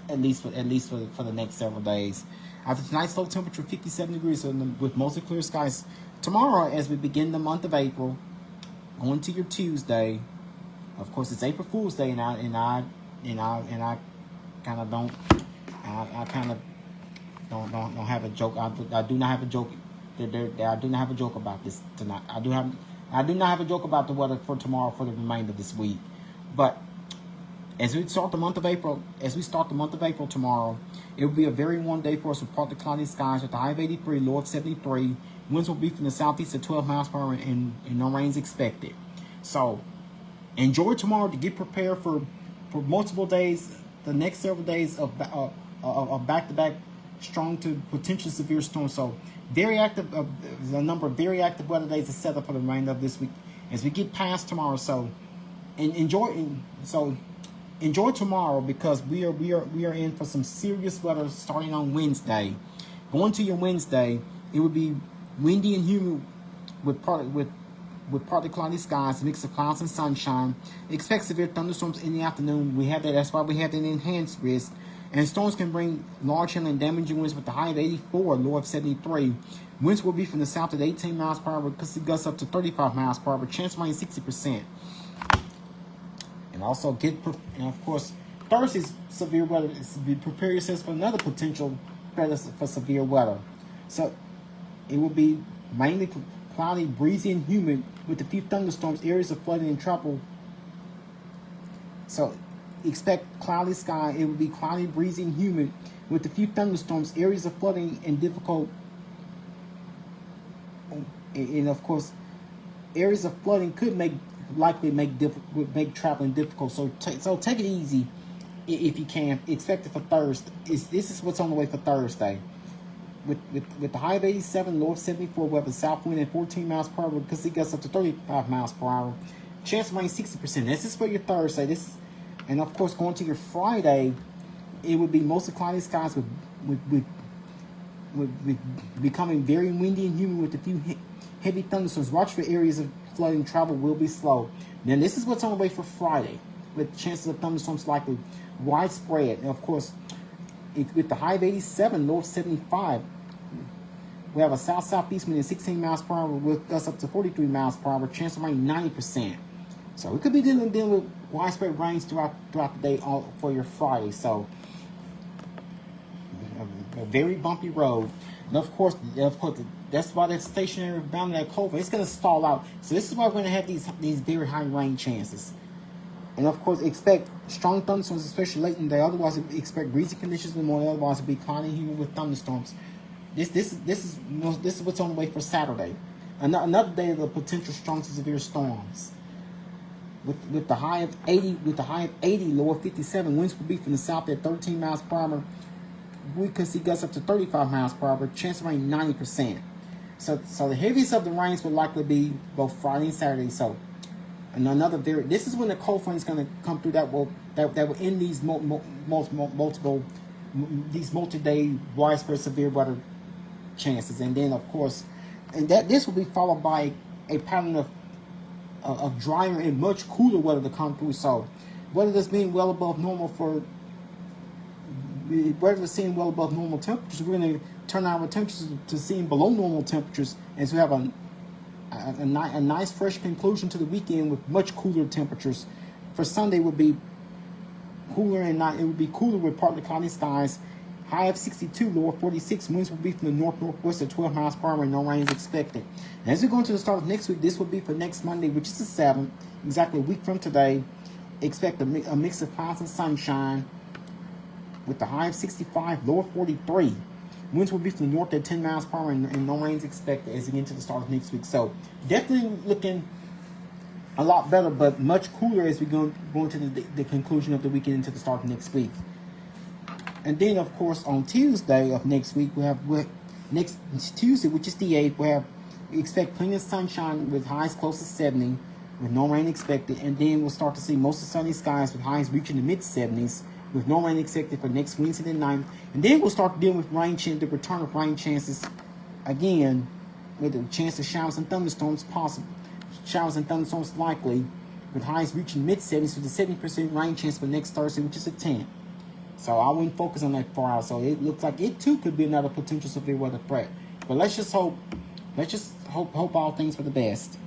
at least for the next several days. After tonight's low temperature, 57 degrees with mostly clear skies. Tomorrow, as we begin the month of April, going to your Tuesday. Of course, it's April Fool's Day, and I kind of don't have a joke. I do not have a joke. I do not have a joke about this tonight. I do not have a joke about the weather for tomorrow for the remainder of this week. But as we start the month of April, tomorrow, it will be a very warm day for us with partly cloudy skies with a high of 83, low of 73. Winds will be from the southeast at 12 miles per hour, and no rain is expected. So enjoy tomorrow to get prepared for multiple days. The next several days of back-to-back strong to potentially severe storms. So very active, a number of very active weather days are set up for the remainder of this week as we get past tomorrow. So enjoy tomorrow, because we are in for some serious weather starting on Wednesday. Going to your Wednesday, it would be windy and humid with partly cloudy skies, a mix of clouds and sunshine. Expect severe thunderstorms in the afternoon. That's why we have an enhanced risk. And storms can bring large hail and damaging winds with a high of 84, low of 73. Winds will be from the south at 18 miles per hour, because it gusts up to 35 miles per hour. Chance of rain 60%. And also and of course, Thursday's severe weather is prepare yourselves for another potential threat for severe weather. So it will be mainly cloudy, breezy, and humid with a few thunderstorms, areas of flooding and trouble. So expect cloudy sky. It will be cloudy, breezy, and humid with a few thunderstorms, areas of flooding and difficult. And of course, areas of flooding could make likely would make traveling difficult. So take it easy if you can. Expect it for Thursday. This is what's on the way for Thursday. With the high of 87, low of 74, we have a south wind at 14 miles per hour because it gets up to 35 miles per hour. Chance of rain 60%. This is for your Thursday. And of course, going to your Friday, it would be mostly cloudy skies with becoming very windy and humid with a few heavy thunderstorms. Watch for areas of flooding. Travel will be slow. Then this is what's on the way for Friday, with chances of thunderstorms likely widespread. And of course, with the high of 87, low of 75, we have a south-southeast wind at 16 miles per hour with gusts up to 43 miles per hour. Chance of rain 90%. So we could be dealing with widespread rains throughout the day for your Friday. So a very bumpy road. And of course, that's why that stationary bound that cold front, it's going to stall out. So this is why we're going to have these very high rain chances. And of course, expect strong thunderstorms, especially late in the day. Otherwise, expect breezy conditions in the morning. Otherwise, it'll be cloudy and humid with thunderstorms. This is what's on the way for Saturday. Another day of the potential strong to severe storms. With the high of 80, low of 57, winds will be from the south at 13 miles per hour. We could see gusts up to 35 miles per hour. Chance of rain 90%. So the heaviest of the rains will likely be both Friday and Saturday. So this is when the cold front is going to come through that will end these multi-day widespread severe weather chances. And then of course, this will be followed by a pattern of drier and much cooler weather to come through. So weather that's being well above normal seeing well above normal temperatures, we're going to turn our temperatures to seeing below normal temperatures, and so we have a nice fresh conclusion to the weekend with much cooler temperatures. For Sunday would be cooler it would be cooler with partly cloudy skies. High of 62, low of 46. Winds will be from the north-northwest at 12 miles per hour and no rain is expected. And as we go into the start of next week, this will be for next Monday, which is the 7th, exactly a week from today. Expect a mix of clouds and sunshine with the high of 65, low of 43. Winds will be from the north at 10 miles per hour and no rain is expected as we get into the start of next week. So definitely looking a lot better, but much cooler as we go into the conclusion of the weekend into the start of next week. And then, of course, on Tuesday of next week, next Tuesday, which is the 8th, we expect plenty of sunshine with highs close to 70, with no rain expected. And then we'll start to see mostly sunny skies with highs reaching the mid-70s, with no rain expected for next Wednesday night. And then we'll start dealing with the return of rain chances again, with a chance of showers and thunderstorms possible. Showers and thunderstorms likely, with highs reaching mid-70s with a 70% rain chance for next Thursday, which is the 10th. So I wouldn't focus on that far out. So it looks like it too could be another potential severe weather threat. But let's just hope all things for the best.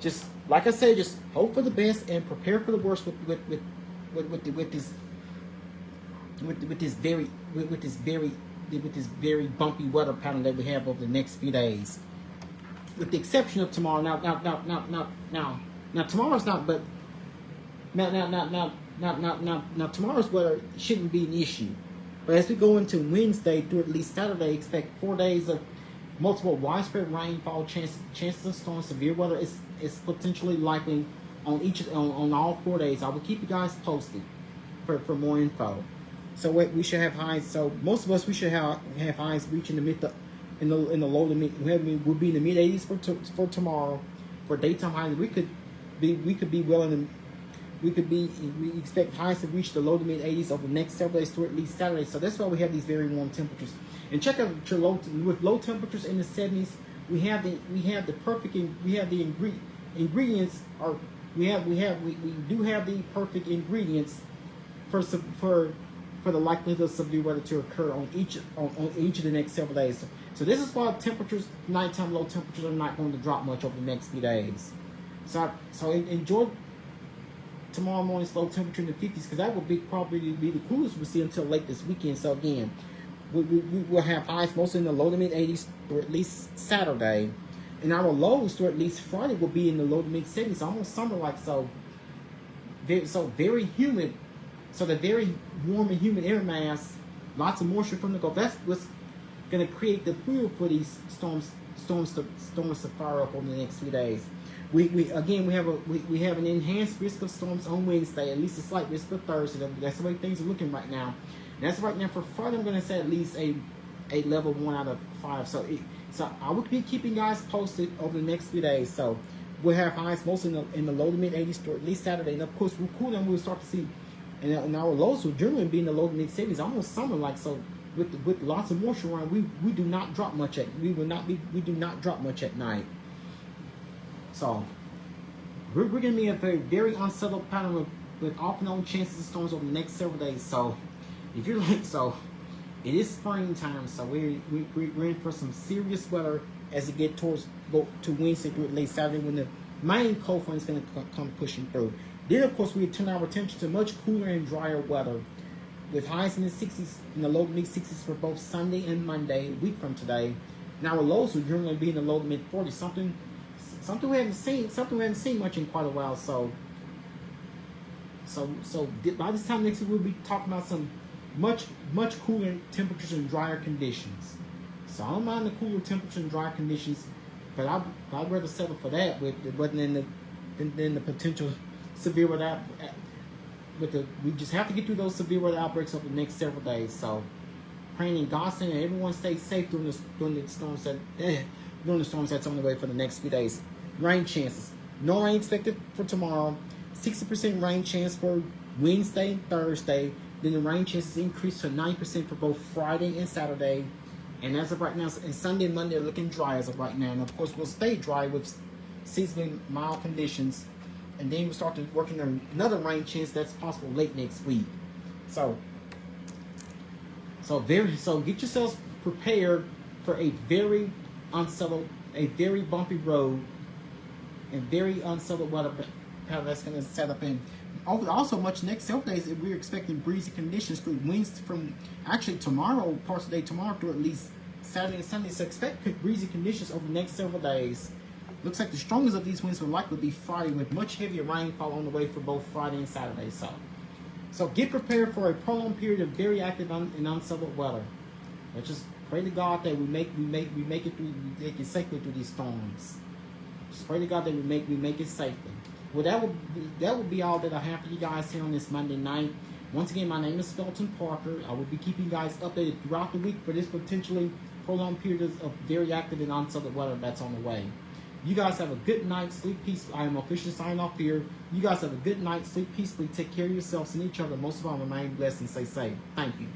Just like I said, just hope for the best and prepare for the worst with this very bumpy weather pattern that we have over the next few days. With the exception of tomorrow. Now tomorrow's not, but now tomorrow's weather shouldn't be an issue. But as we go into Wednesday through at least Saturday, expect 4 days of multiple widespread rainfall, chances of storms, severe weather is potentially likely on all 4 days. I will keep you guys posted for more info. So we should have highs. So most of us, we should have highs reaching in the low to mid. We'll be in the mid 80s for tomorrow. For daytime highs, we expect highs to reach the low to mid 80s over the next several days to at least Saturday. So that's why we have these very warm temperatures. And check out with low temperatures in the 70s. We do have the perfect ingredients for the likelihood of severe weather to occur on each of the next several days. So this is why nighttime low temperatures are not going to drop much over the next few days. So enjoy tomorrow morning's low temperature in the 50s, because that will probably be the coolest we'll see until late this weekend. So again, we will have highs mostly in the low to mid 80s or at least Saturday, and our lows to at least Friday will be in the low to mid 70s, almost summer-like. So very humid. So the very warm and humid air mass, lots of moisture from the Gulf. That's what's going to create the fuel for these storms to fire up over the next few days. we again we have an enhanced risk of storms on Wednesday, at least a slight risk for Thursday. That's the way things are looking right now. And that's right now for Friday. I'm going to say at least a level 1 out of 5. So I will be keeping guys posted over the next few days. So we'll have highs mostly in the low to mid 80s for at least Saturday, and of course we'll cool down. We'll start to see, and our lows will generally be in the low to mid 70s, almost summer like. So with lots of moisture around, we do not drop much at we do not drop much at night. So we're going to be a very unsettled pattern with off and on chances of storms over the next several days. So if you're like, so it is springtime, so we're in for some serious weather as it get towards to Wednesday through late Saturday, when the main cold front is going to come pushing through. Then of course we turn our attention to much cooler and drier weather, with highs in the 60s, in the low to mid 60s for both Sunday and Monday, a week from today. Now our lows will generally be in the low to mid 40s, something we haven't seen much in quite a while. So by this time next week we'll be talking about some much cooler temperatures and drier conditions. So I don't mind the cooler temperatures and drier conditions, but I'd rather settle for that than the potential severe weather. We just have to get through those severe weather outbreaks over the next several days. So praying in God's name that everyone stays safe during the storms that's on the way for the next few days. Rain chances. No rain expected for tomorrow. 60% rain chance for Wednesday and Thursday. Then the rain chances increase to 9% for both Friday and Saturday. And as of right now, and Sunday and Monday are looking dry as of right now. And of course, we'll stay dry with seasonally mild conditions. And then we'll start to working on another rain chance that's possible late next week. So get yourselves prepared for a very unsettled, a very bumpy road, and very unsettled weather pattern that's going to set up in. Also, much next several days, we're expecting breezy conditions through Wednesday, from actually tomorrow, parts of the day tomorrow through at least Saturday and Sunday. So expect breezy conditions over the next several days. Looks like the strongest of these winds will likely be Friday, with much heavier rainfall on the way for both Friday and Saturday. So get prepared for a prolonged period of very active and unsettled weather. Let's just pray to God that we make it safely through these storms. Just pray to God that we make it safely. Well, that would be all that I have for you guys here on this Monday night. Once again, my name is Felton Parker. I will be keeping you guys updated throughout the week for this potentially prolonged period of very active and unsettled weather that's on the way. You guys have a good night, sleep peacefully. I am officially signing off here. You guys have a good night, sleep peacefully, take care of yourselves and each other. Most of all, remain blessed and stay safe. Thank you.